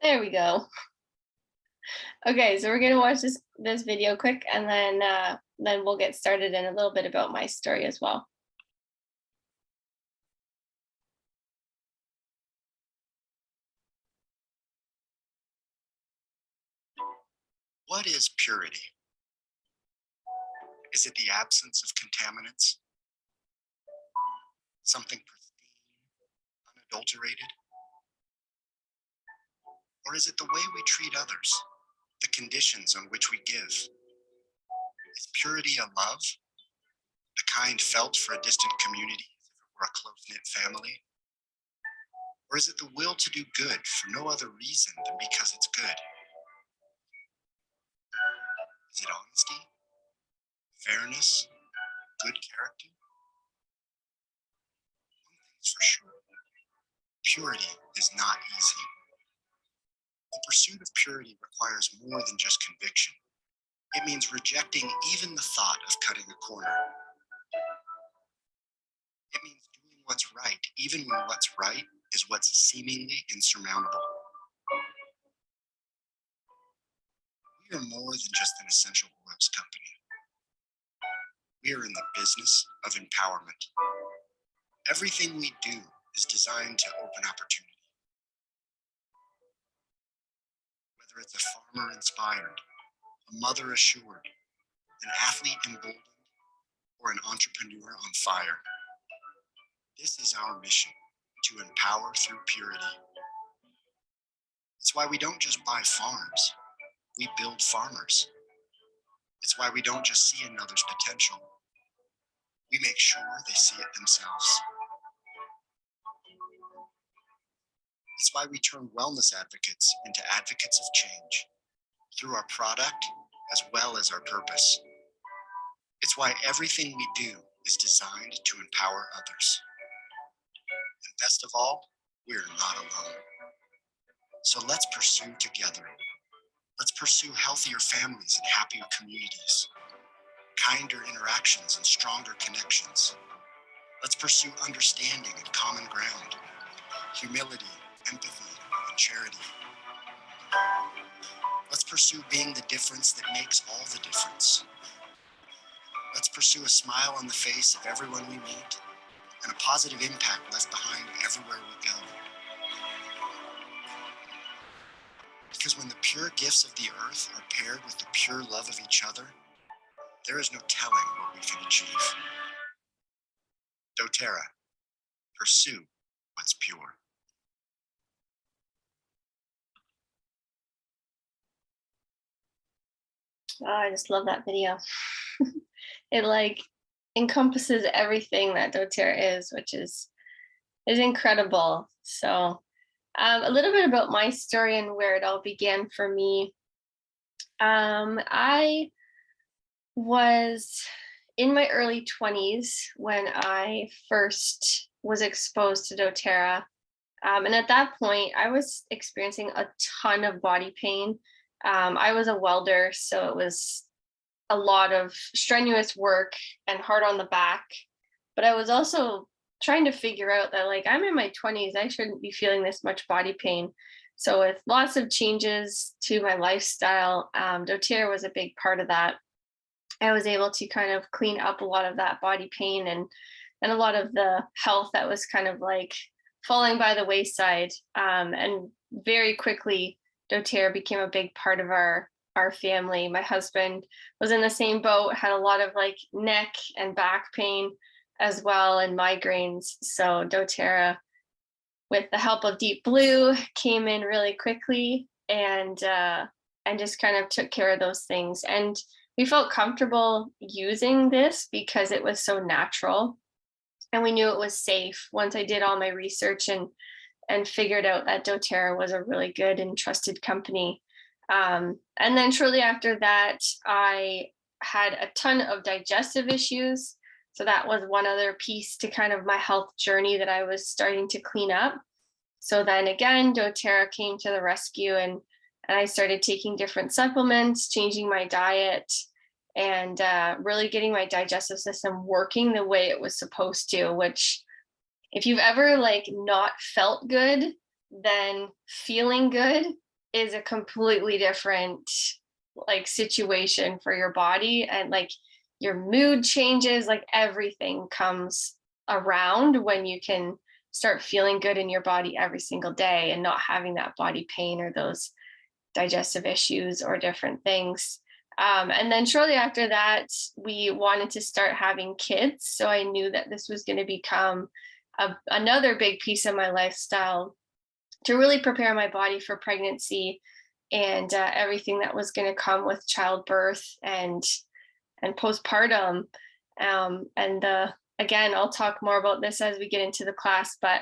There we go. Okay, so we're gonna watch this video quick, and then we'll get started in a little bit about my story as well. What is purity? Is it the absence of contaminants? Something pristine, unadulterated? Or is it the way we treat others, the conditions on which we give? Is purity a love, the kind felt for a distant community as if it were a close-knit family? Or is it the will to do good for no other reason than because it's good? Is it honesty, fairness, good character? One thing's for sure, purity is not easy. The pursuit of purity requires more than just conviction. It means rejecting even the thought of cutting a corner. It means doing what's right, even when what's right is what's seemingly insurmountable. We are more than just an essential oils company. We are in the business of empowerment. Everything we do is designed to open opportunity. Whether it's a farmer inspired, a mother assured, an athlete emboldened, or an entrepreneur on fire, this is our mission, to empower through purity. It's why we don't just buy farms, we build farmers. It's why we don't just see another's potential, we make sure they see it themselves. It's why we turn wellness advocates into advocates of change, through our product as well as our purpose. It's why everything we do is designed to empower others. And best of all, we're not alone. So let's pursue together. Let's pursue healthier families and happier communities, kinder interactions and stronger connections. Let's pursue understanding and common ground, humility, empathy, and charity. Let's pursue being the difference that makes all the difference. Let's pursue a smile on the face of everyone we meet and a positive impact left behind everywhere we go. Because when the pure gifts of the earth are paired with the pure love of each other, there is no telling what we can achieve. dōTERRA, pursue what's pure. Oh, I just love that video. It encompasses everything that dōTERRA is, which is incredible. So a little bit about my story and where it all began for me. I was in my early 20s when I first was exposed to dōTERRA. And at that point, I was experiencing a ton of body pain. I was a welder, so it was a lot of strenuous work and hard on the back. But I was also trying to figure out that I'm in my 20s, I shouldn't be feeling this much body pain. So with lots of changes to my lifestyle, dōTERRA was a big part of that. I was able to kind of clean up a lot of that body pain and a lot of the health that was kind of falling by the wayside. And very quickly, dōTERRA became a big part of our family. My husband was in the same boat, had a lot of neck and back pain as well, and migraines. So dōTERRA, with the help of Deep Blue, came in really quickly and just kind of took care of those things. And we felt comfortable using this because it was so natural, and we knew it was safe once I did all my research and figured out that dōTERRA was a really good and trusted company. And then shortly after that, I had a ton of digestive issues. So that was one other piece to kind of my health journey that I was starting to clean up. So then again, dōTERRA came to the rescue, and I started taking different supplements, changing my diet, and really getting my digestive system working the way it was supposed to, which if you've ever not felt good, then feeling good is a completely different like situation for your body, and like your mood changes, like everything comes around when you can start feeling good in your body every single day and not having that body pain or those digestive issues or different things. And then shortly after that, we wanted to start having kids. So I knew that this was going to become another big piece of my lifestyle to really prepare my body for pregnancy and everything that was going to come with childbirth and postpartum. And again, I'll talk more about this as we get into the class, but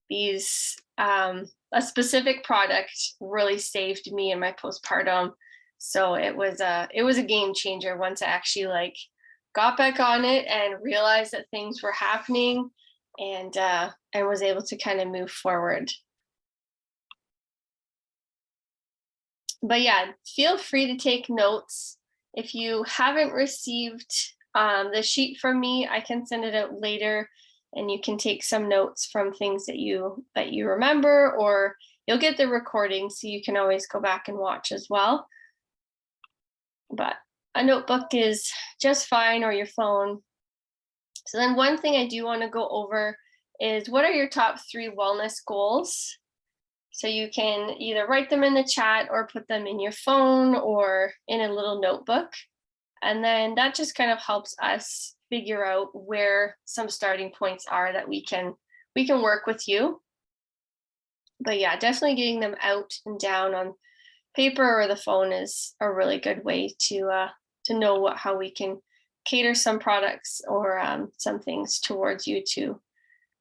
these a specific product really saved me in my postpartum. So it was a game changer once I actually like got back on it and realized that things were happening, and was able to kind of move forward. But yeah, feel free to take notes. If you haven't received the sheet from me, I can send it out later, and you can take some notes from things that you remember, or you'll get the recording, so you can always go back and watch as well. But a notebook is just fine, or your phone. So then one thing I do want to go over is, what are your top 3 wellness goals? So you can either write them in the chat or put them in your phone or in a little notebook. And then that just kind of helps us figure out where some starting points are that we can work with you. But yeah, definitely getting them out and down on paper or the phone is a really good way to know how we can cater some products or some things towards you to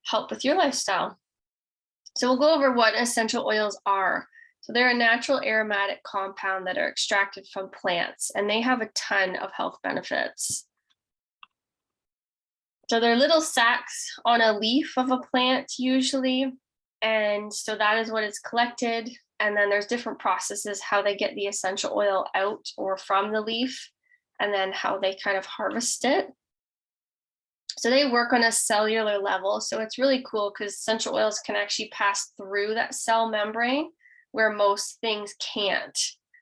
help with your lifestyle. So we'll go over what essential oils are. So they're a natural aromatic compound that are extracted from plants, and they have a ton of health benefits. So they're little sacs on a leaf of a plant usually, and so that is what is collected. And then there's different processes how they get the essential oil out or from the leaf, and then how they kind of harvest it. So they work on a cellular level. So it's really cool because essential oils can actually pass through that cell membrane where most things can't.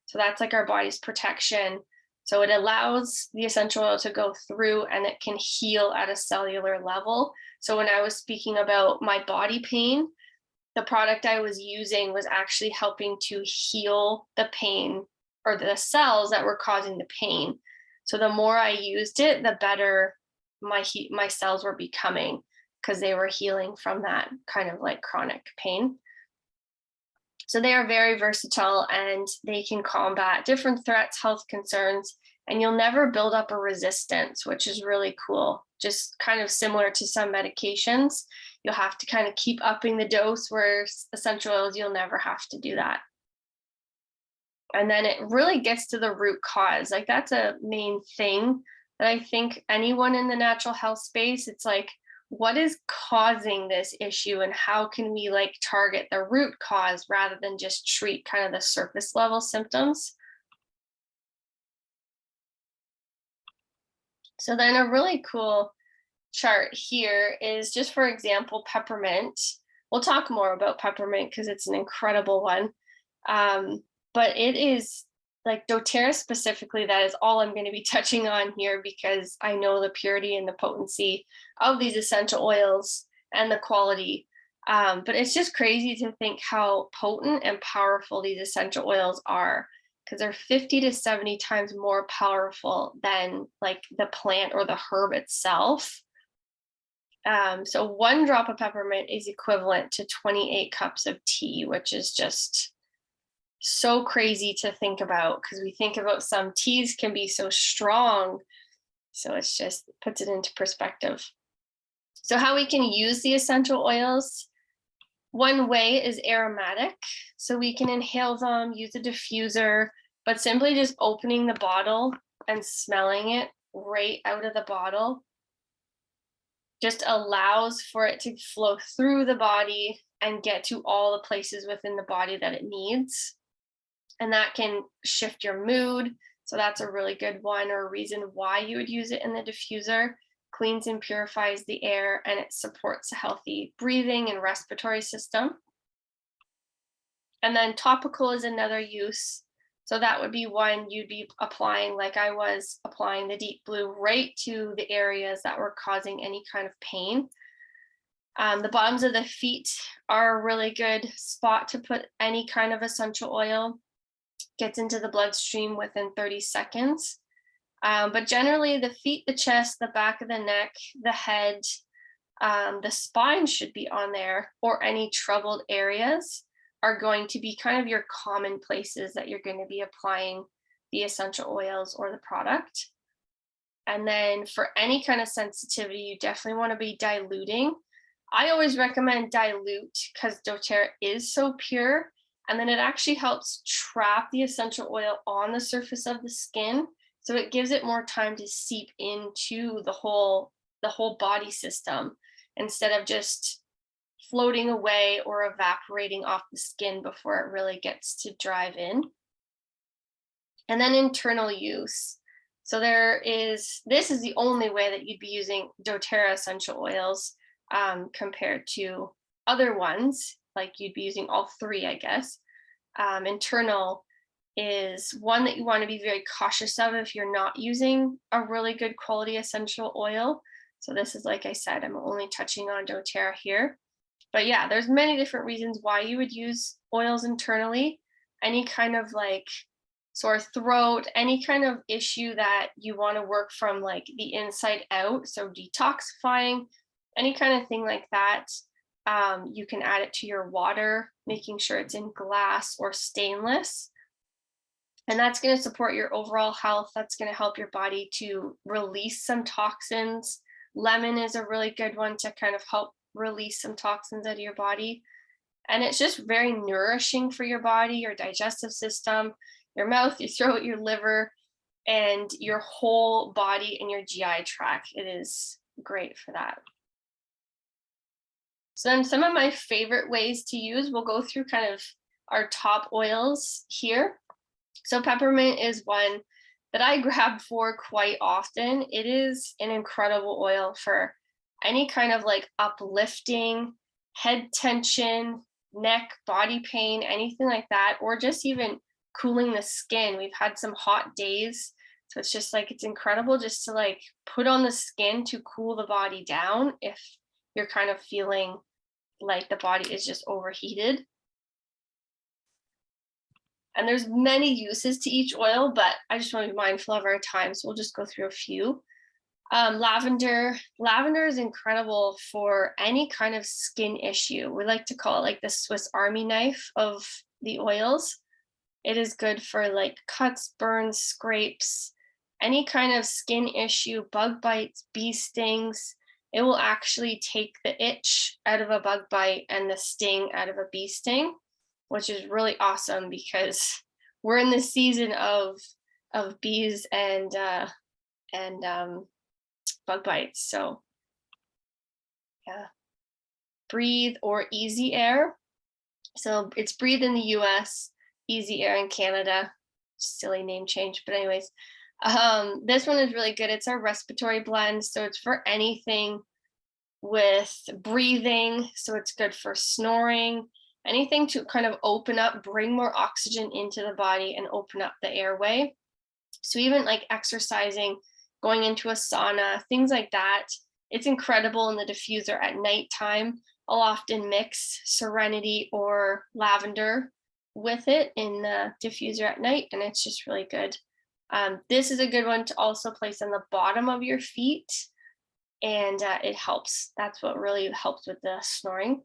So that's like our body's protection. So it allows the essential oil to go through, and it can heal at a cellular level. So when I was speaking about my body pain, the product I was using was actually helping to heal the pain or the cells that were causing the pain. So the more I used it, the better my cells were becoming, because they were healing from that kind of like chronic pain. So they are very versatile, and they can combat different threats, health concerns, and you'll never build up a resistance, which is really cool. Just kind of similar to some medications, you'll have to kind of keep upping the dose, where essential oils, you'll never have to do that. And then it really gets to the root cause. Like that's a main thing that I think anyone in the natural health space, it's like, what is causing this issue, and how can we like target the root cause rather than just treat kind of the surface level symptoms? So then a really cool chart here is just, for example, peppermint. We'll talk more about peppermint because it's an incredible one. But it is like doTERRA specifically, that is all I'm going to be touching on here, because I know the purity and the potency of these essential oils and the quality. But it's just crazy to think how potent and powerful these essential oils are, because they're 50 to 70 times more powerful than like the plant or the herb itself. So 1 drop of peppermint is equivalent to 28 cups of tea, which is just so crazy to think about, because we think about some teas can be so strong. So it's just puts it into perspective. So how we can use the essential oils. One way is aromatic. So we can inhale them, use a diffuser, but simply just opening the bottle and smelling it right out of the bottle just allows for it to flow through the body and get to all the places within the body that it needs. And that can shift your mood. So that's a really good one, or a reason why you would use it in the diffuser. Cleans and purifies the air, and it supports a healthy breathing and respiratory system. And then topical is another use. So that would be one you'd be applying, like I was applying the deep blue, right to the areas that were causing any kind of pain. The bottoms of the feet are a really good spot to put any kind of essential oil. Gets into the bloodstream within 30 seconds. But generally, the feet, the chest, the back of the neck, the head, the spine should be on there, or any troubled areas are going to be kind of your common places that you're going to be applying the essential oils or the product. And then for any kind of sensitivity, you definitely want to be diluting. I always recommend dilute because doTERRA is so pure, and then it actually helps trap the essential oil on the surface of the skin. So it gives it more time to seep into the whole body system instead of just floating away or evaporating off the skin before it really gets to drive in. And then internal use. So this is the only way that you'd be using doTERRA essential oils compared to other ones, like you'd be using all three, I guess. Internal is one that you want to be very cautious of if you're not using a really good quality essential oil. So this is, like I said, I'm only touching on doTERRA here. But yeah, there's many different reasons why you would use oils internally. Any kind of like sore throat, any kind of issue that you want to work from like the inside out, so detoxifying, any kind of thing like that. You can add it to your water, making sure it's in glass or stainless. And that's going to support your overall health. That's going to help your body to release some toxins. Lemon is a really good one to kind of help release some toxins out of your body. And it's just very nourishing for your body, your digestive system, your mouth, your throat, your liver, and your whole body and your GI tract. It is great for that. So then some of my favorite ways to use, we'll go through kind of our top oils here. So peppermint is one that I grab for quite often. It is an incredible oil for any kind of like uplifting, head tension, neck, body pain, anything like that, or just even cooling the skin. We've had some hot days, so it's just like it's incredible just to like put on the skin to cool the body down if you're kind of feeling like the body is just overheated. And there's many uses to each oil, but I just want to be mindful of our time, so we'll just go through a few. Lavender is incredible for any kind of skin issue. We like to call it like the Swiss Army knife of the oils. It is good for like cuts, burns, scrapes, any kind of skin issue, bug bites, bee stings. It will actually take the itch out of a bug bite and the sting out of a bee sting, which is really awesome because we're in the season of bees and bug bites. So yeah. Breathe or Easy Air. So it's Breathe in the US, Easy Air in Canada. Silly name change, but anyways. This one is really good. It's our respiratory blend. So it's for anything with breathing. So it's good for snoring, anything to kind of open up, bring more oxygen into the body and open up the airway. So even like exercising, going into a sauna, things like that. It's incredible in the diffuser at nighttime. I'll often mix Serenity or lavender with it in the diffuser at night, and it's just really good. This is a good one to also place on the bottom of your feet, and it helps. That's what really helps with the snoring.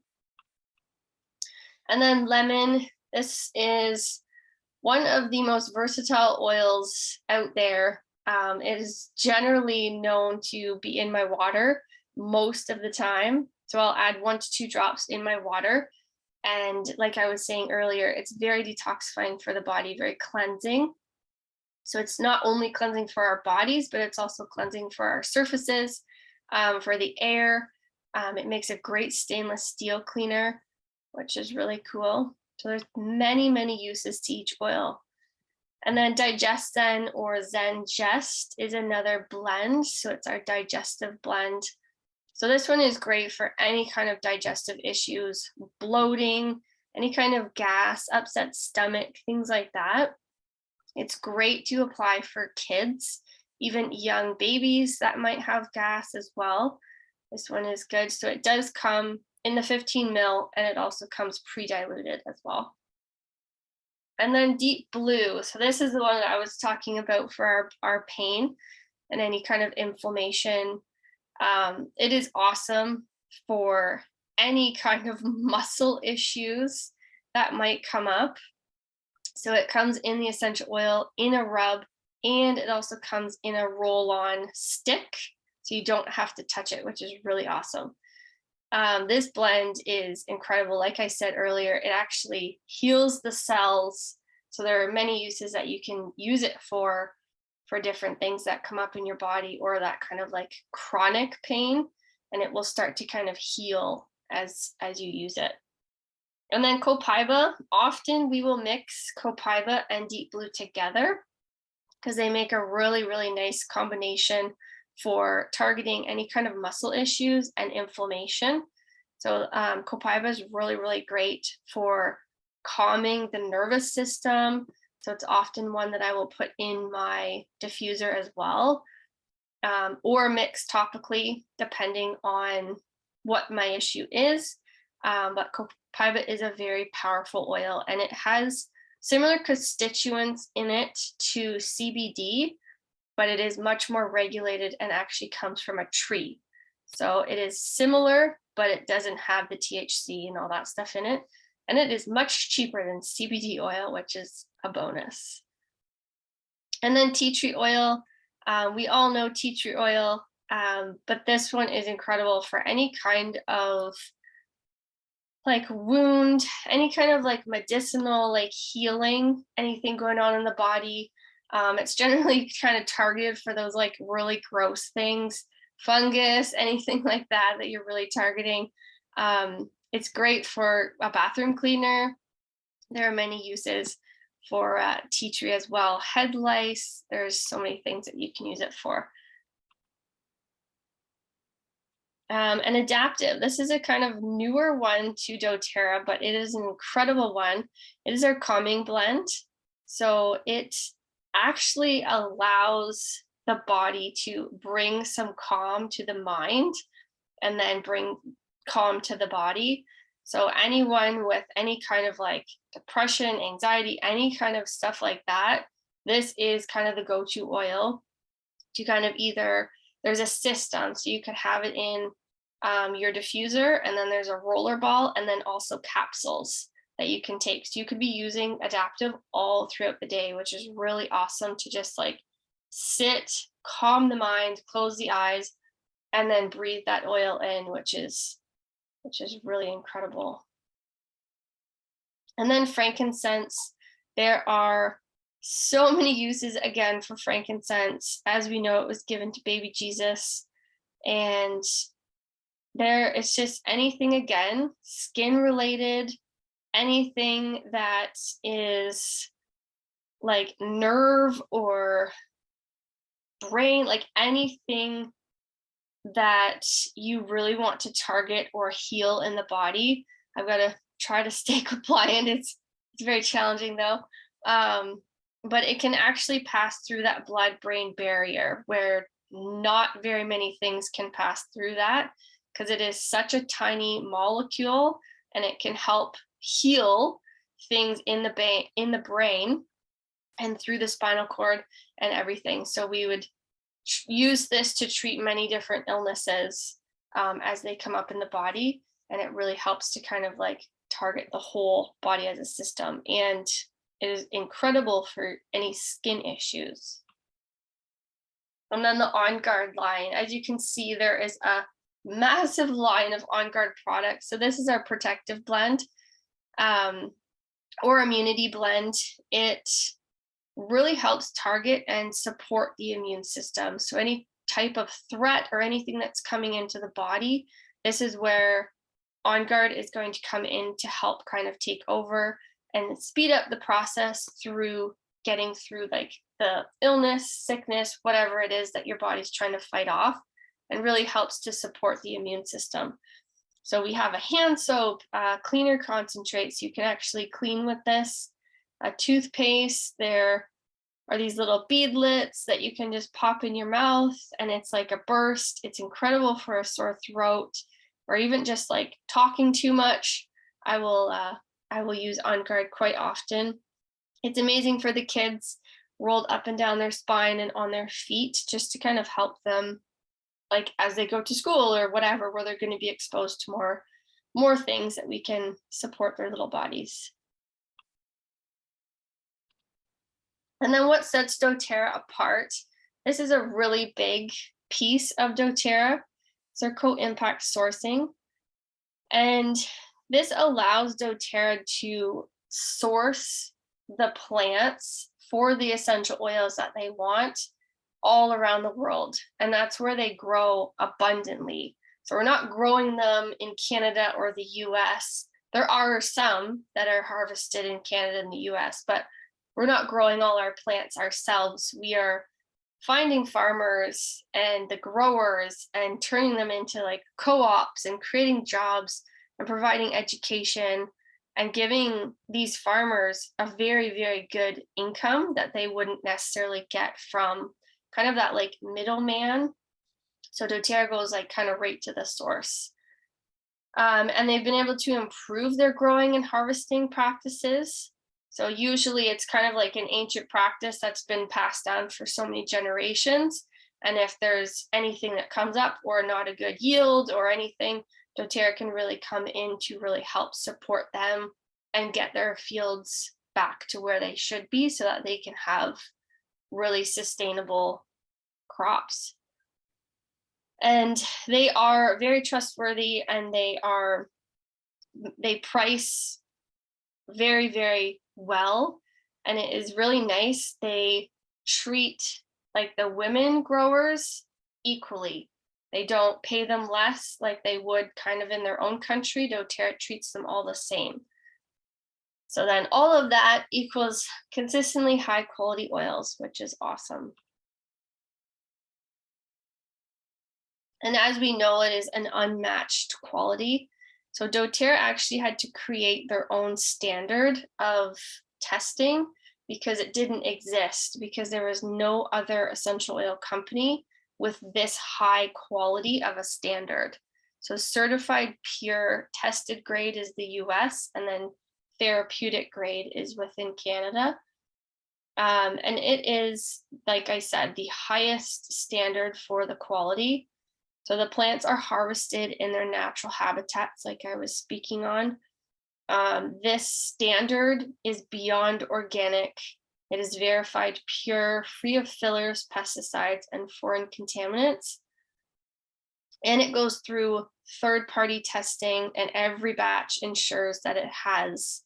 And then lemon. This is one of the most versatile oils out there. It is generally known to be in my water most of the time. So I'll add 1 to 2 drops in my water. And like I was saying earlier, it's very detoxifying for the body, very cleansing. So it's not only cleansing for our bodies, but it's also cleansing for our surfaces, for the air. It makes a great stainless steel cleaner, which is really cool. So there's many, many uses to each oil. And then Digesten or Zengest is another blend. So it's our digestive blend. So this one is great for any kind of digestive issues, bloating, any kind of gas, upset stomach, things like that. It's great to apply for kids, even young babies that might have gas as well. This one is good. So it does come in the 15 mil, and it also comes pre-diluted as well. And then deep blue. So this is the one that I was talking about for our pain and any kind of inflammation. It is awesome for any kind of muscle issues that might come up. So it comes in the essential oil, in a rub, and it also comes in a roll-on stick. So you don't have to touch it, which is really awesome. This blend is incredible. Like I said earlier, it actually heals the cells. So there are many uses that you can use it for different things that come up in your body or that kind of like chronic pain, and it will start to kind of heal as you use it. And then copaiba, often we will mix copaiba and deep blue together because they make a really, really nice combination for targeting any kind of muscle issues and inflammation. So copaiba is really, really great for calming the nervous system. So it's often one that I will put in my diffuser as well, or mix topically depending on what my issue is. But copaiba is a very powerful oil, and it has similar constituents in it to CBD, but it is much more regulated and actually comes from a tree. So it is similar, but it doesn't have the THC and all that stuff in it. And it is much cheaper than CBD oil, which is a bonus. And then tea tree oil. We all know tea tree oil, but this one is incredible for any kind of like wound, any kind of like medicinal, like healing, anything going on in the body. It's generally kind of targeted for those like really gross things, fungus, anything like that you're really targeting. It's great for a bathroom cleaner. There are many uses for tea tree as well. Head lice, there's so many things that you can use it for. And adaptive, this is a kind of newer one to doTERRA, but it is an incredible one. It is our calming blend. So it actually allows the body to bring some calm to the mind and then bring calm to the body. So anyone with any kind of like depression, anxiety, any kind of stuff like that, this is kind of the go-to oil to kind of either, there's a system, so you could have it in your diffuser, and then there's a roller ball, and then also capsules that you can take. So you could be using adaptive all throughout the day, which is really awesome to just like sit, calm the mind, close the eyes, and then breathe that oil in, which is really incredible. And then frankincense, there are so many uses again for frankincense. As we know, it was given to baby Jesus, and there it's just anything, again, skin related, anything that is like nerve or brain, like anything that you really want to target or heal in the body. I've got to try to stay compliant. It's very challenging though. But it can actually pass through that blood-brain barrier where not very many things can pass through that, because it is such a tiny molecule, and it can help heal things in the brain and through the spinal cord and everything. So we would use this to treat many different illnesses as they come up in the body, and it really helps to kind of like target the whole body as a system, and it is incredible for any skin issues. And then the On Guard line, as you can see, there is a massive line of On Guard products. So this is our protective blend or immunity blend. It really helps target and support the immune system. So any type of threat or anything that's coming into the body, this is where On Guard is going to come in to help kind of take over and speed up the process through getting through like the illness, sickness, whatever it is that your body's trying to fight off, and really helps to support the immune system. So we have a hand soap, cleaner concentrate, so you can actually clean with this. A toothpaste, there are these little beadlets that you can just pop in your mouth, and it's like a burst. It's incredible for a sore throat, or even just like talking too much. I will use On Guard quite often. It's amazing for the kids, rolled up and down their spine and on their feet, just to kind of help them, like as they go to school or whatever, where they're going to be exposed to more things that we can support their little bodies. And then what sets doTERRA apart? This is a really big piece of doTERRA. It's our co-impact sourcing. And this allows doTERRA to source the plants for the essential oils that they want all around the world. And that's where they grow abundantly. So we're not growing them in Canada or the US. There are some that are harvested in Canada and the US, but we're not growing all our plants ourselves. We are finding farmers and the growers and turning them into like co-ops and creating jobs and providing education and giving these farmers a very, very good income that they wouldn't necessarily get from kind of that like middleman. So doTERRA goes like kind of right to the source. And they've been able to improve their growing and harvesting practices. So usually it's kind of like an ancient practice that's been passed down for so many generations. And if there's anything that comes up or not a good yield or anything, doTERRA can really come in to really help support them and get their fields back to where they should be so that they can have really sustainable crops. And they are very trustworthy, and they price very, very well. And it is really nice. They treat like the women growers equally. They don't pay them less like they would kind of in their own country. doTERRA treats them all the same. So then all of that equals consistently high quality oils, which is awesome. And as we know, it is an unmatched quality. So doTERRA actually had to create their own standard of testing because it didn't exist, because there was no other essential oil company with this high quality of a standard. So certified pure tested grade is the US, and then therapeutic grade is within Canada. And it is, like I said, the highest standard for the quality. So the plants are harvested in their natural habitats, like I was speaking on. This standard is beyond organic. It is verified pure, free of fillers, pesticides, and foreign contaminants. And it goes through third-party testing, and every batch ensures that it has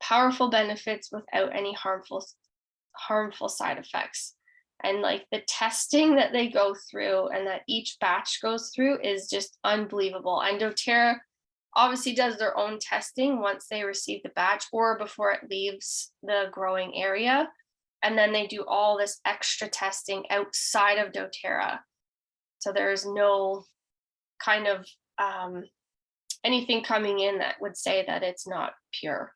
powerful benefits without any harmful side effects. And like the testing that they go through and that each batch goes through is just unbelievable. And doTERRA obviously does their own testing once they receive the batch or before it leaves the growing area. And then they do all this extra testing outside of doTERRA. So there's no kind of anything coming in that would say that it's not pure.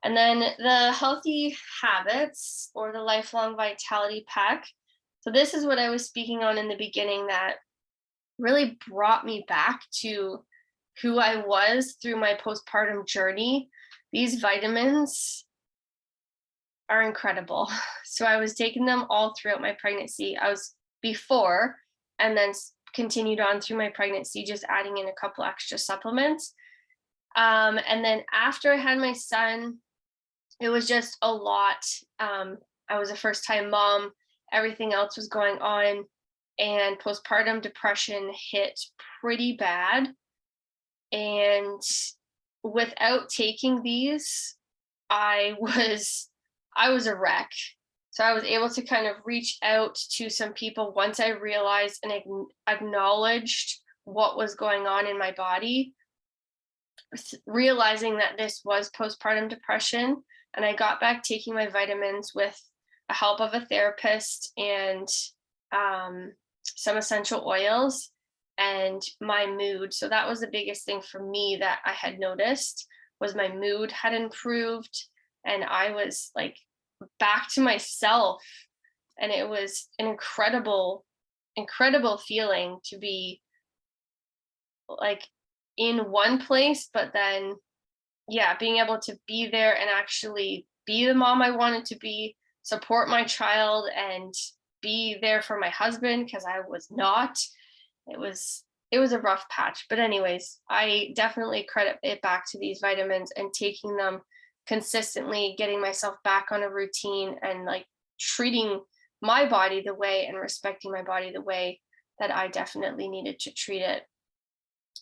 And then the healthy habits or the lifelong vitality pack. So this is what I was speaking on in the beginning that really brought me back to who I was through my postpartum journey. These vitamins are incredible. So I was taking them all throughout my pregnancy. I was before and then continued on through my pregnancy, just adding in a couple extra supplements. And then after I had my son, it was just a lot. I was a first-time mom. Everything else was going on, and postpartum depression hit pretty bad. And without taking these, I was a wreck. So I was able to kind of reach out to some people once I realized and acknowledged what was going on in my body, realizing that this was postpartum depression. And I got back taking my vitamins with the help of a therapist and some essential oils. and my mood. So that was the biggest thing for me that I had noticed, was my mood had improved, and I was like back to myself. And it was an incredible feeling to be like in one place, but then, yeah, being able to be there and actually be the mom I wanted to be, support my child, and be there for my husband, because I was not. It was a rough patch. But anyways, I definitely credit it back to these vitamins and taking them consistently, getting myself back on a routine, and like treating my body the way and respecting my body the way that I definitely needed to treat it.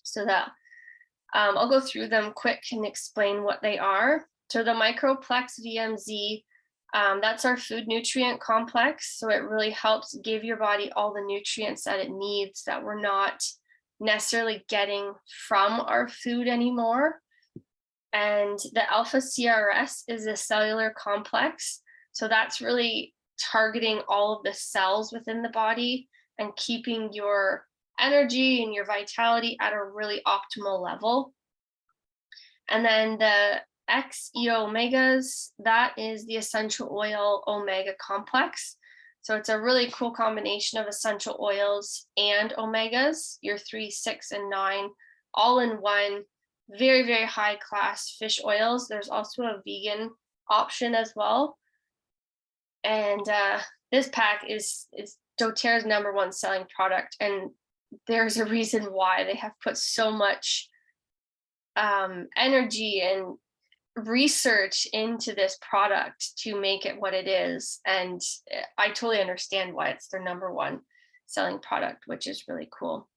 So that I'll go through them quick and explain what they are. So the Microplex VMZ, that's our food nutrient complex. So it really helps give your body all the nutrients that it needs that we're not necessarily getting from our food anymore. And the Alpha CRS is a cellular complex. So that's really targeting all of the cells within the body and keeping your energy and your vitality at a really optimal level. And then the XE omegas, that is the essential oil omega complex. So it's a really cool combination of essential oils and omegas, your 3, 6, and 9, all in one. Very, very high class fish oils. There's also a vegan option as well. And this pack is doTERRA's #1 selling product. And there's a reason why. They have put so much energy and research into this product to make it what it is. And I totally understand why it's their #1 selling product, which is really cool.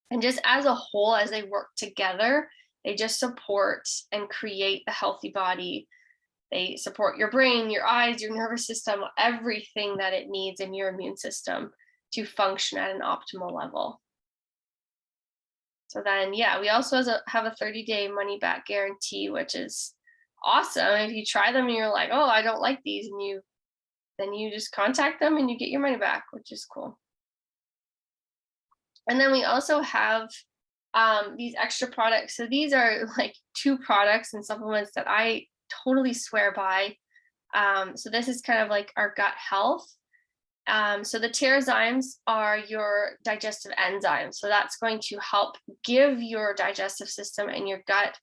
And just as a whole, as they work together, they just support and create the healthy body. They support your brain, your eyes, your nervous system, everything that it needs in your immune system to function at an optimal level. So then, yeah, we also have a 30-day money back guarantee, which is awesome. If you try them and you're like, oh, I don't like these, and then you just contact them and you get your money back, which is cool. And then we also have these extra products. So these are like 2 products and supplements that I totally swear by. So this is kind of like our gut health. So the Terrazymes are your digestive enzymes. So that's going to help give your digestive system and your gut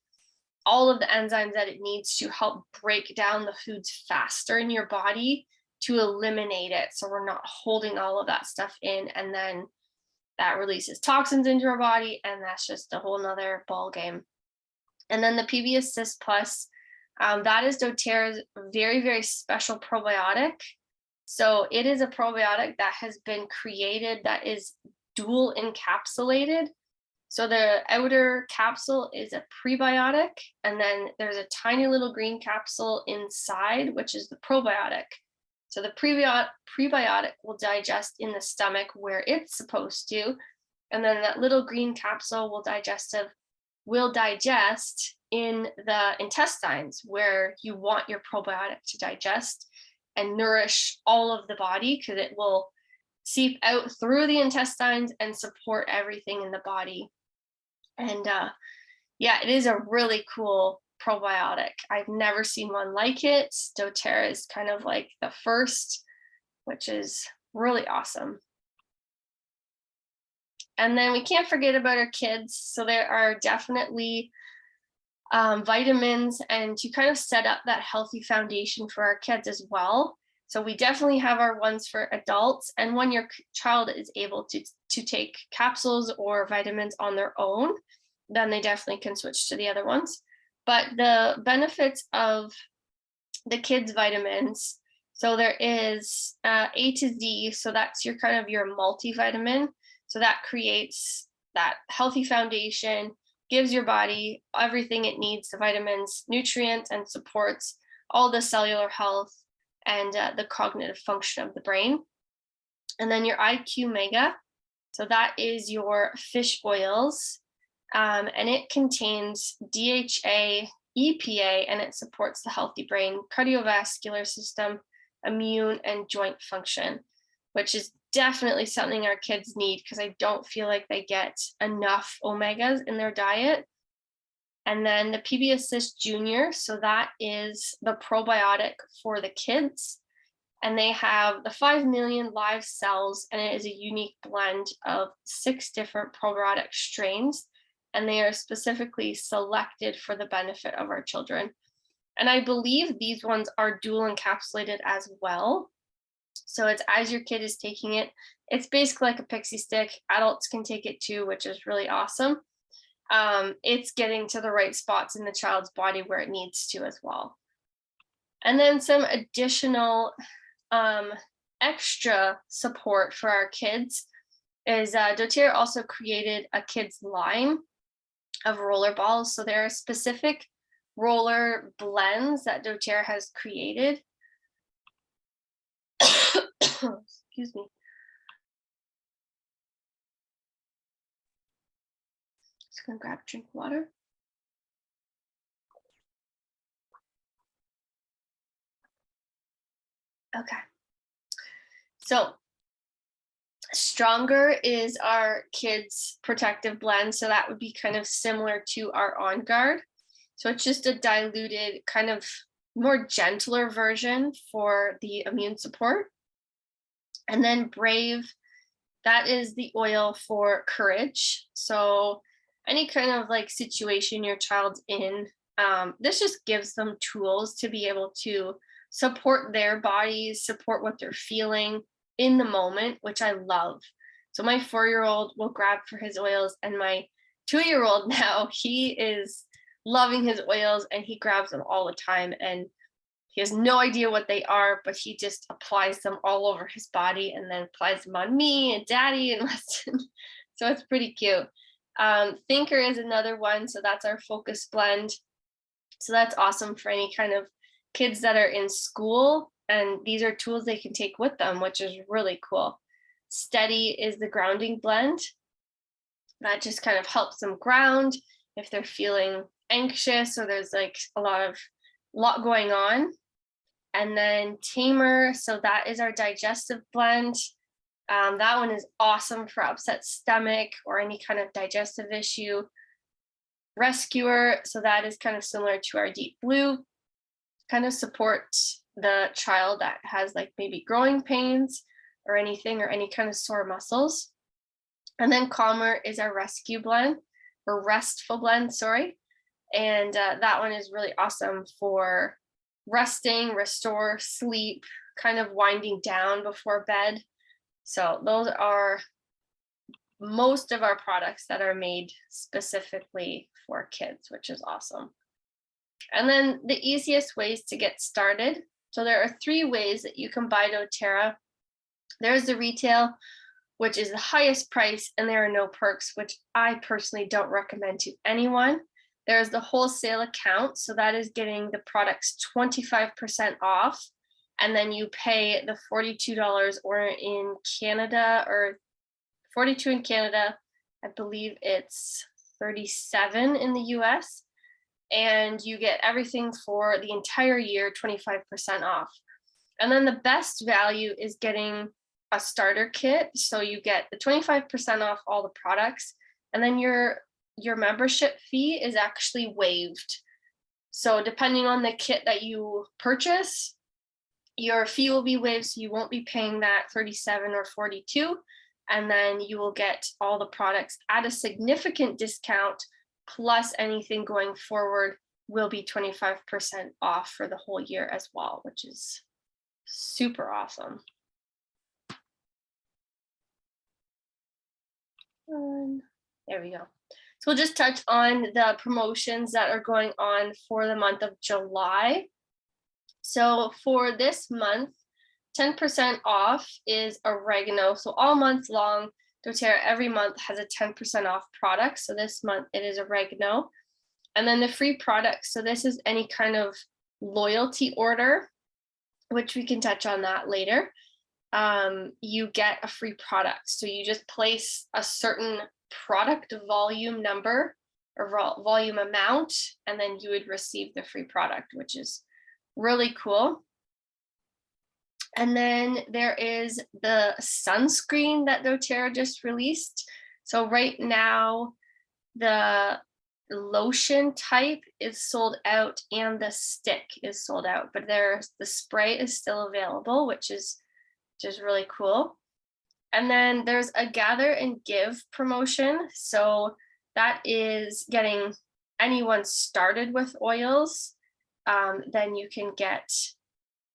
all of the enzymes that it needs to help break down the foods faster in your body to eliminate it. So we're not holding all of that stuff in, and then that releases toxins into our body, and that's just a whole nother ball game. And then the PB Assist Plus, that is doTERRA's very, very special probiotic. So it is a probiotic that has been created that is dual encapsulated. So the outer capsule is a prebiotic, and then there's a tiny little green capsule inside, which is the probiotic. So the prebiotic will digest in the stomach where it's supposed to, and then that little green capsule will digest in the intestines where you want your probiotic to digest and nourish all of the body, because it will seep out through the intestines and support everything in the body. And yeah, it is a really cool probiotic. I've never seen one like it. doTERRA is kind of like the first, which is really awesome. And then we can't forget about our kids. So there are definitely vitamins, and to kind of set up that healthy foundation for our kids as well. So we definitely have our ones for adults, and when your child is able to take capsules or vitamins on their own, then they definitely can switch to the other ones. But the benefits of the kids vitamins, so there is A to Z, so that's your kind of your multivitamin. So that creates that healthy foundation, gives your body everything it needs, the vitamins, nutrients, and supports all the cellular health and the cognitive function of the brain. And then your IQ Mega, so that is your fish oils, and it contains DHA, EPA, and it supports the healthy brain, cardiovascular system, immune, and joint function, which is definitely something our kids need because I don't feel like they get enough omegas in their diet. And then the PB Assist Junior, so that is the probiotic for the kids. And they have the 5 million live cells, and it is a unique blend of 6 different probiotic strains. And they are specifically selected for the benefit of our children. And I believe these ones are dual encapsulated as well. So it's as your kid is taking it, it's basically like a pixie stick. Adults can take it too, which is really awesome. It's getting to the right spots in the child's body where it needs to as well. And then some additional extra support for our kids is dōTERRA also created a kids line of roller balls. So there are specific roller blends that dōTERRA has created. Excuse me. Just gonna grab a drink of water. Okay. So Stronger is our kids protective blend. So that would be kind of similar to our On Guard. So it's just a diluted kind of more gentler version for the immune support. And then Brave, that is the oil for courage. So any kind of like situation your child's in, this just gives them tools to be able to support their bodies, support what they're feeling in the moment, which I love. So my 4-year-old will grab for his oils, and my 2-year-old now, he is loving his oils and he grabs them all the time, and he has no idea what they are, but he just applies them all over his body and then applies them on me and daddy and Weston. So it's pretty cute. Thinker is another one. So that's our focus blend. So that's awesome for any kind of kids that are in school. And these are tools they can take with them, which is really cool. Steady is the grounding blend. That just kind of helps them ground if they're feeling anxious or there's like a lot going on. And then Tamer, so that is our digestive blend. That one is awesome for upset stomach or any kind of digestive issue. Rescuer, so that is kind of similar to our Deep Blue, kind of supports the child that has like maybe growing pains or anything or any kind of sore muscles. And then Calmer is our rescue blend, or restful blend, sorry. And that one is really awesome for resting, restore, sleep, kind of winding down before bed. So those are most of our products that are made specifically for kids, which is awesome. And then the easiest ways to get started. So there are 3 ways that you can buy dōTERRA. There's the retail, which is the highest price, and there are no perks, which I personally don't recommend to anyone. There's the wholesale account, so that is getting the products 25% off, and then you pay the $42 or in Canada, or 42 in Canada, I believe it's 37 in the US, and you get everything for the entire year 25% off. And then the best value is getting a starter kit, so you get the 25% off all the products, and then your membership fee is actually waived. So depending on the kit that you purchase, your fee will be waived, so you won't be paying that 37 or 42, and then you will get all the products at a significant discount, plus anything going forward will be 25% off for the whole year as well, which is super awesome. There we go. So we'll just touch on the promotions that are going on for the month of July. So for this month, 10% off is oregano. So all month long, dōTERRA every month has a 10% off product. So this month it is oregano. And then the free products. So this is any kind of loyalty order, which we can touch on that later. You get a free product. So you just place a certain product volume number or volume amount, and then you would receive the free product, which is really cool. And then there is the sunscreen that doTERRA just released. So right now, the lotion type is sold out and the stick is sold out, but the spray is still available, which is just really cool. And then there's a gather and give promotion. So that is getting anyone started with oils. Then you can get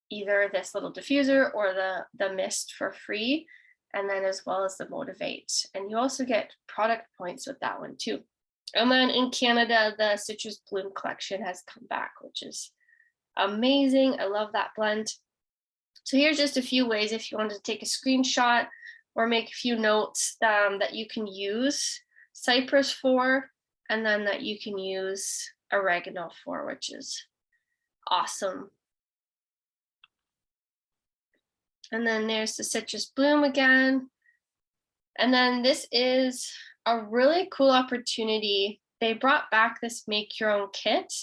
either this little diffuser or the mist for free, and then as well as the Motivate. And you also get product points with that one too. And then in Canada, the Citrus Bloom collection has come back, which is amazing. I love that blend. So here's just a few ways if you wanted to take a screenshot or make a few notes that you can use cypress for, and then that you can use oregano for, which is awesome. And then there's the Citrus Bloom again. And then this is a really cool opportunity. They brought back this make your own kit.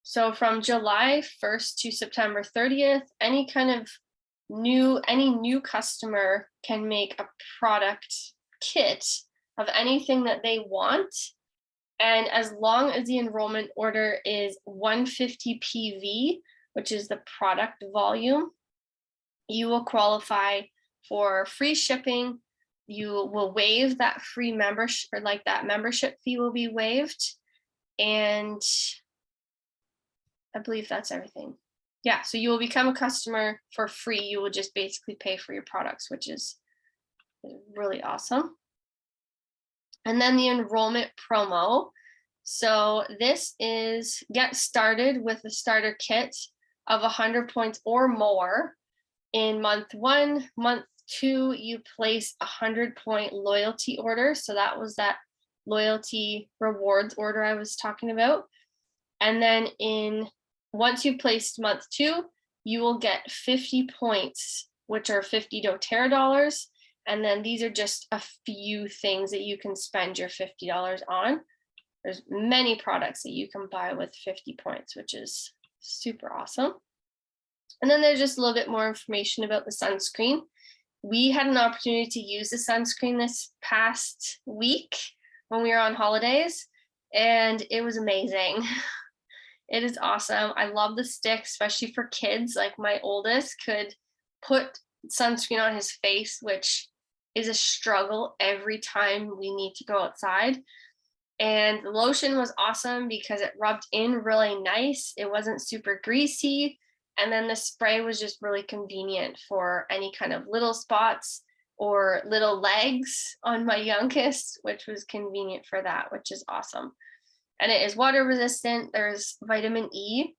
So from July 1st to September 30th, any new customer can make a product kit of anything that they want. And as long as the enrollment order is 150 PV, which is the product volume, you will qualify for free shipping. You will waive that free membership, or like that membership fee will be waived. And I believe that's everything. Yeah, so you will become a customer for free. You will just basically pay for your products, which is really awesome. And then the enrollment promo. So this is get started with a starter kit of 100 points or more. In month 1, month 2, you place a 100-point loyalty order. So that was that loyalty rewards order I was talking about. And then once you've placed month 2, you will get 50 points, which are 50 doTERRA dollars. And then these are just a few things that you can spend your $50 on. There's many products that you can buy with 50 points, which is super awesome. And then there's just a little bit more information about the sunscreen. We had an opportunity to use the sunscreen this past week when we were on holidays, and it was amazing. It is awesome. I love the stick, especially for kids. Like my oldest could put sunscreen on his face, which is a struggle every time we need to go outside. And the lotion was awesome because it rubbed in really nice. It wasn't super greasy. And then the spray was just really convenient for any kind of little spots or little legs on my youngest, which was convenient for that, which is awesome. And it is water resistant. There's vitamin E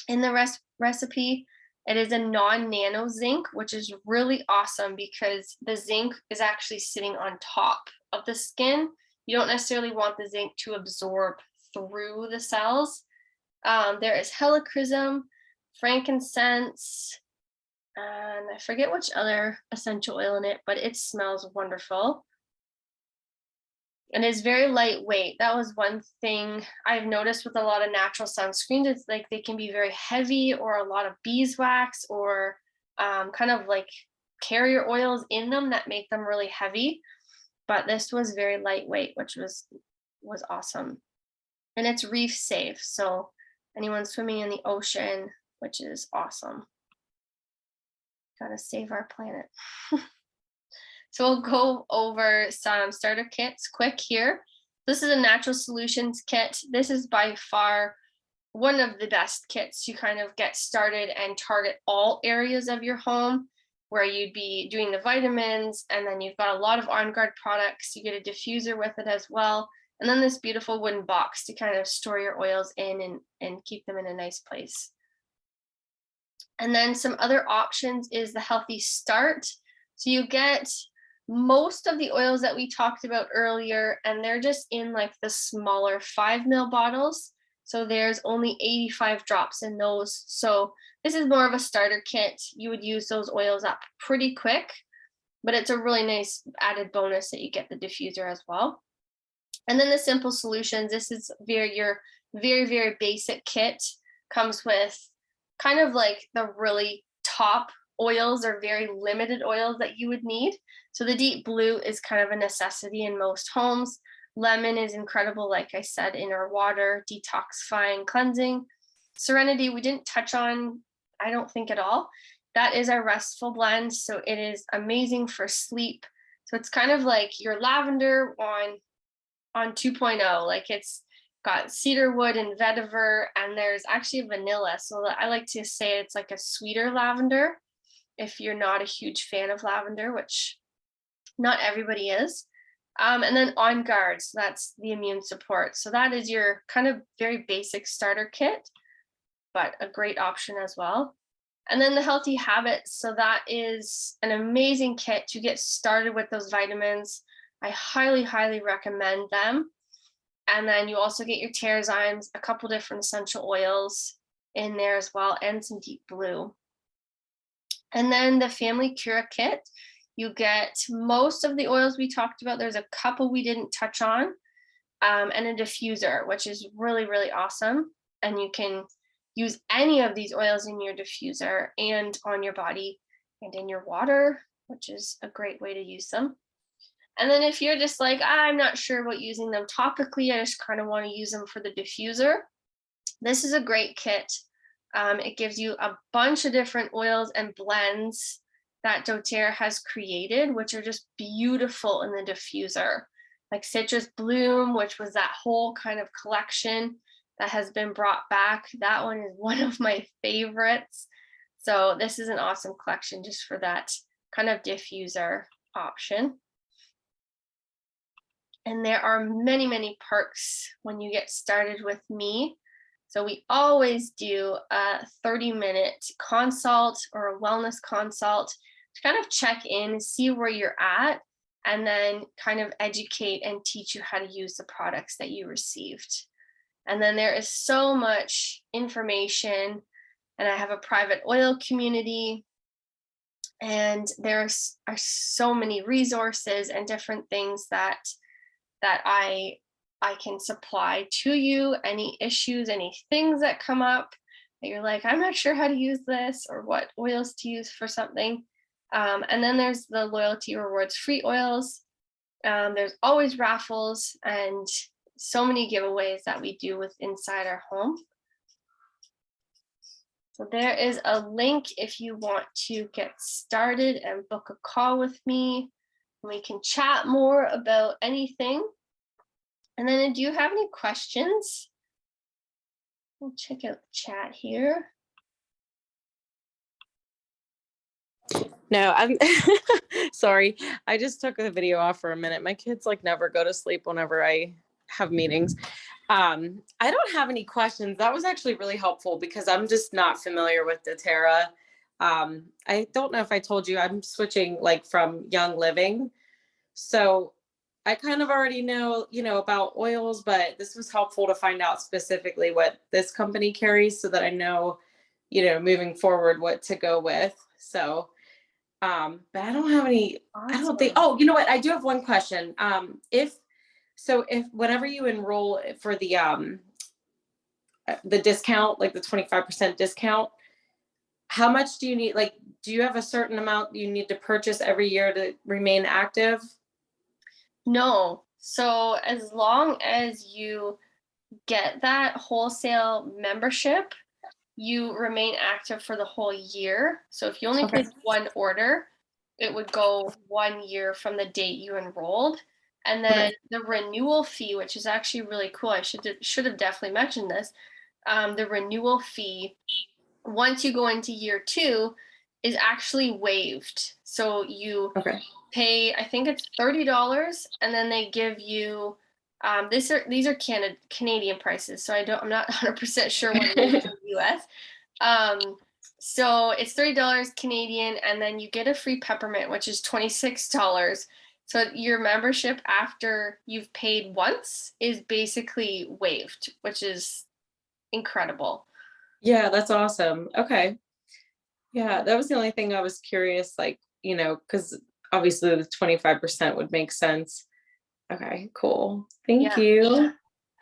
in the recipe. It is a non-nano zinc, which is really awesome because the zinc is actually sitting on top of the skin. You don't necessarily want the zinc to absorb through the cells. There is helichrysum, frankincense, and I forget which other essential oil in it, but it smells wonderful. And it's very lightweight. That was one thing I've noticed with a lot of natural sunscreens. It's like they can be very heavy, or a lot of beeswax, or kind of like carrier oils in them that make them really heavy. But this was very lightweight, which was awesome. And it's reef safe. So anyone swimming in the ocean, which is awesome. Gotta save our planet. So we'll go over some starter kits quick here. This is a natural solutions kit. This is by far one of the best kits to kind of get started and target all areas of your home, where you'd be doing the vitamins, and then you've got a lot of On Guard products. You get a diffuser with it as well. And then this beautiful wooden box to kind of store your oils in and keep them in a nice place. And then some other options is the Healthy Start. So you get most of the oils that we talked about earlier, and they're just in like the smaller 5 ml bottles. So there's only 85 drops in those. So this is more of a starter kit. You would use those oils up pretty quick, but it's a really nice added bonus that you get the diffuser as well. And then the Simple Solutions, this is your very, very basic kit. Comes with kind of like the really top oils are very limited oils that you would need. So the deep blue is kind of a necessity in most homes. Lemon is incredible, like I said, in our water, detoxifying, cleansing. Serenity, we didn't touch on, I don't think at all. That is our restful blend. So it is amazing for sleep. So it's kind of like your lavender on 2.0. Like it's got cedar wood and vetiver, and there's actually vanilla. So I like to say it's like a sweeter lavender if you're not a huge fan of lavender, which not everybody is. And then On Guard, so that's the immune support. So that is your kind of very basic starter kit, but a great option as well. And then the Healthy Habits, so that is an amazing kit to get started with those vitamins. I highly, highly recommend them. And then you also get your Terrazymes, a couple different essential oils in there as well, and some deep blue. And then the Family Cura kit, you get most of the oils we talked about. There's a couple we didn't touch on, and a diffuser, which is really, really awesome. And you can use any of these oils in your diffuser and on your body and in your water, which is a great way to use them. And then if you're just like, I'm not sure about using them topically, I just kind of want to use them for the diffuser, this is a great kit. It gives you a bunch of different oils and blends that doTERRA has created, which are just beautiful in the diffuser. Like Citrus Bloom, which was that whole kind of collection that has been brought back. That one is one of my favorites. So this is an awesome collection just for that kind of diffuser option. And there are many, many perks when you get started with me. So we always do a 30-minute consult or a wellness consult to kind of check in, see where you're at, and then kind of educate and teach you how to use the products that you received. And then there is so much information, and I have a private oil community, and there are so many resources and different things that I can supply to you. Any issues, any things that come up that you're like, I'm not sure how to use this or what oils to use for something. And then there's the loyalty rewards free oils. There's always raffles and so many giveaways that we do with inside our home. So there is a link if you want to get started and book a call with me. We can chat more about anything. And then do you have any questions? We'll check out the chat here. No, I'm sorry. I just took the video off for a minute. My kids like never go to sleep whenever I have meetings. I don't have any questions. That was actually really helpful because I'm just not familiar with doTERRA. I don't know if I told you I'm switching like from Young Living. So I kind of already know, about oils, but this was helpful to find out specifically what this company carries so that I know, moving forward what to go with. So, but I don't have any, I don't think, oh, you know what? I do have one question. If whenever you enroll for the discount, like the 25% discount, how much do you need? Like, do you have a certain amount you need to purchase every year to remain active? No. So as long as you get that wholesale membership, you remain active for the whole year. So if you only place one order, it would go 1 year from the date you enrolled. And then the renewal fee, which is actually really cool. I should have definitely mentioned this. The renewal fee, once you go into year 2, is actually waived. So you pay, I think it's $30, and then they give you these are Canadian prices, so I'm not 100% sure what it is in the US. So it's $30 Canadian, and then you get a free peppermint, which is $26. So your membership after you've paid once is basically waived, which is incredible. Yeah, that's awesome. Okay. Yeah, that was the only thing I was curious, like, because obviously the 25% would make sense. Okay, cool. Thank you.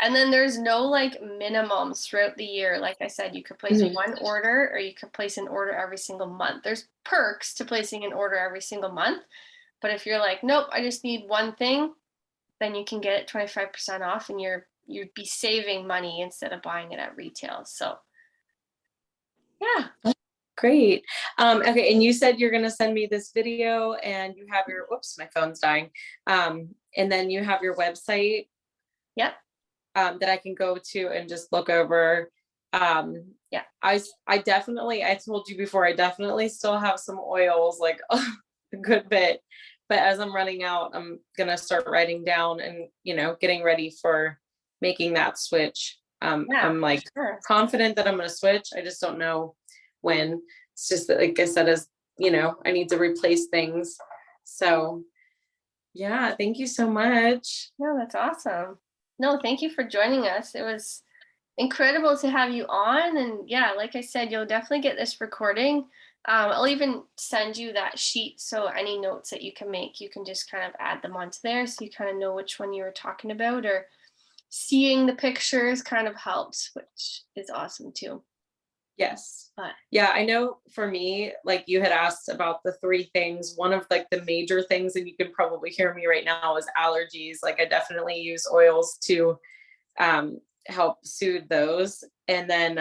And then there's no like minimums throughout the year. Like I said, you could place Mhm. one order or you could place an order every single month. There's perks to placing an order every single month. But if you're like, nope, I just need one thing, then you can get it 25% off and you'd be saving money instead of buying it at retail. So yeah. Great. Okay, and you said you're gonna send me this video and you have your, whoops, my phone's dying. And then you have your website Yep. that I can go to and just look over. Yeah. I definitely, I told you before, I definitely still have some oils, like a good bit. But as I'm running out, I'm gonna start writing down and, getting ready for making that switch. Yeah, I'm like sure. confident that I'm gonna switch. I just don't know when. It's just that, like I said, I need to replace things. So yeah, thank you so much. No, that's awesome. No, thank you for joining us. It was incredible to have you on. And yeah, like I said, you'll definitely get this recording. I'll even send you that sheet. So any notes that you can make, you can just kind of add them onto there. So you kind of know which one you were talking about, or seeing the pictures kind of helps, which is awesome too. Yes. But Yeah, I know for me, like you had asked about the three things, one of like the major things, and you can probably hear me right now, is allergies. Like I definitely use oils to help soothe those. And then